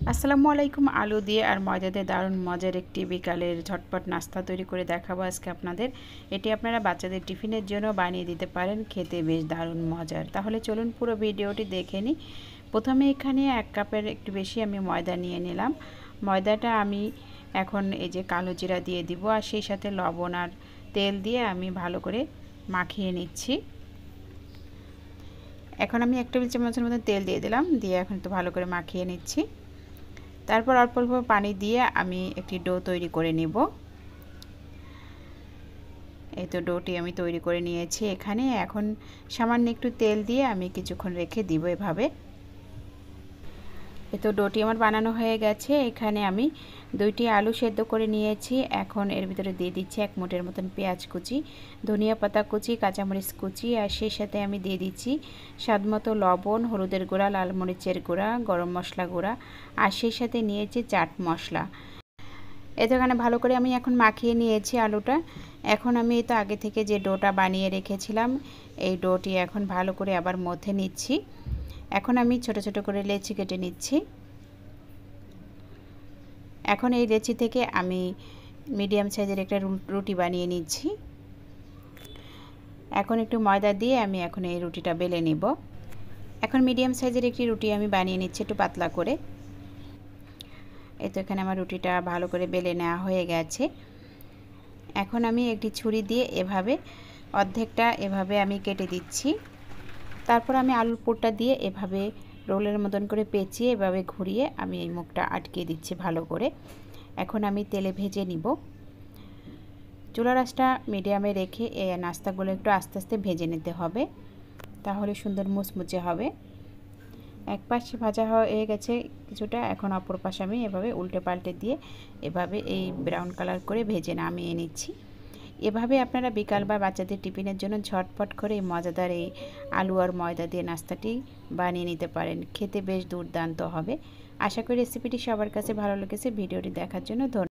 আসসালামু আলাইকুম। আলু দিয়ে আর ময়দা দিয়ে দারুণ মজার একটি বিকালের ঝটপট নাস্তা তৈরি করে দেখাবো আজকে আপনাদের। এটি আপনারা বাচ্চাদের টিফিনের জন্য বানিয়ে দিতে পারেন, খেতে বেশ দারুণ মজার। তাহলে চলুন পুরো ভিডিওটি দেখে নিই। প্রথমে এখানে 1 কাপের একটু বেশি আমি ময়দা নিয়ে নিলাম। ময়দাটা আমি এখন এই যে কালো জিরা দিয়ে দিব, আর সেই সাথে লবণ আর তেল দিয়ে আমি ভালো করে মাখিয়ে নিচ্ছি। এখন আমি 1 টেবিল চামচের মতো তেল দিয়ে দিলাম, দিয়ে এখন একটু ভালো করে মাখিয়ে নিচ্ছি। তারপর অল্প অল্প পানি দিয়ে আমি একটি ডো তৈরি করে নেব। এই তো ডোটি আমি তৈরি করে নিয়েছি। এখানে এখন সামান্য একটু তেল দিয়ে আমি কিছুক্ষণ রেখে দিব এভাবে। এই তো ডোটি আমার বানানো হয়ে গেছে। এখানে আমি 2টি আলু সেদ্ধ করে নিয়েছি। এখন এর ভিতরে দিয়ে দিচ্ছি 1 মুঠের মতন পেঁয়াজ কুচি, ধনিয়া পাতা কুচি, কাঁচামরিচ কুচি, আর সেই সাথে আমি দিয়ে দিচ্ছি স্বাদমতো লবণ, হলুদের গুঁড়া, লাল মরিচের গুঁড়া, গরম মশলা গুঁড়া, আর সেই সাথে নিয়েছি চাট মশলা। এখানে ভালো করে আমি এখন মাখিয়ে নিয়েছি আলুটা। এখন আমি তো আগে থেকে যে ডোটা বানিয়ে রেখেছিলাম, এই ডোটি এখন ভালো করে আবার মথে নিচ্ছি। এখন আমি ছোট ছোট করে লেচি কেটে নিচ্ছি। এখন এই লেচি থেকে আমি মিডিয়াম সাইজের একটা রুটি বানিয়ে নিচ্ছি। এখন একটু ময়দা দিয়ে আমি এখন এই রুটিটা বেলে নিব। এখন মিডিয়াম সাইজের একটি রুটি আমি বানিয়ে নিচ্ছি একটু পাতলা করে। এই তো এখানে আমার রুটিটা ভালো করে বেলে নেওয়া হয়ে গেছে। এখন আমি একটি ছুরি দিয়ে এভাবে অর্ধেকটা এভাবে আমি কেটে দিচ্ছি। তারপর আমি আলুর পুরটা দিয়ে এভাবে রোলের মতন করে পেঁচিয়ে এভাবে ঘুরিয়ে আমি এই মুখটা আটকে দিচ্ছি ভালো করে। এখন আমি তেলে ভেজে নিব। চুলার আঁচটা মিডিয়ামে রেখে এই নাস্তাগুলো একটু আস্তে আস্তে ভেজে নিতে হবে, তাহলে সুন্দর মুচমুচে হবে। এক পাশে ভাজা হয়ে গেছে কিছুটা, এখন অপর পাশে আমি এভাবে উল্টে পাল্টে দিয়ে এভাবে এই ব্রাউন কালার করে ভেজে নামিয়ে নিচ্ছি। এভাবে আপনারা বিকাল বা বাচ্চাদের টিফিনের জন্য ঝটপট করে এই মজাদার এই আলু আর ময়দা দিয়ে নাস্তাটি বানিয়ে নিতে পারেন। খেতে বেশ দুর্দান্ত হবে। আশা করি রেসিপিটি সবার কাছে ভালো লেগেছে। ভিডিওটি দেখার জন্য ধন্যবাদ।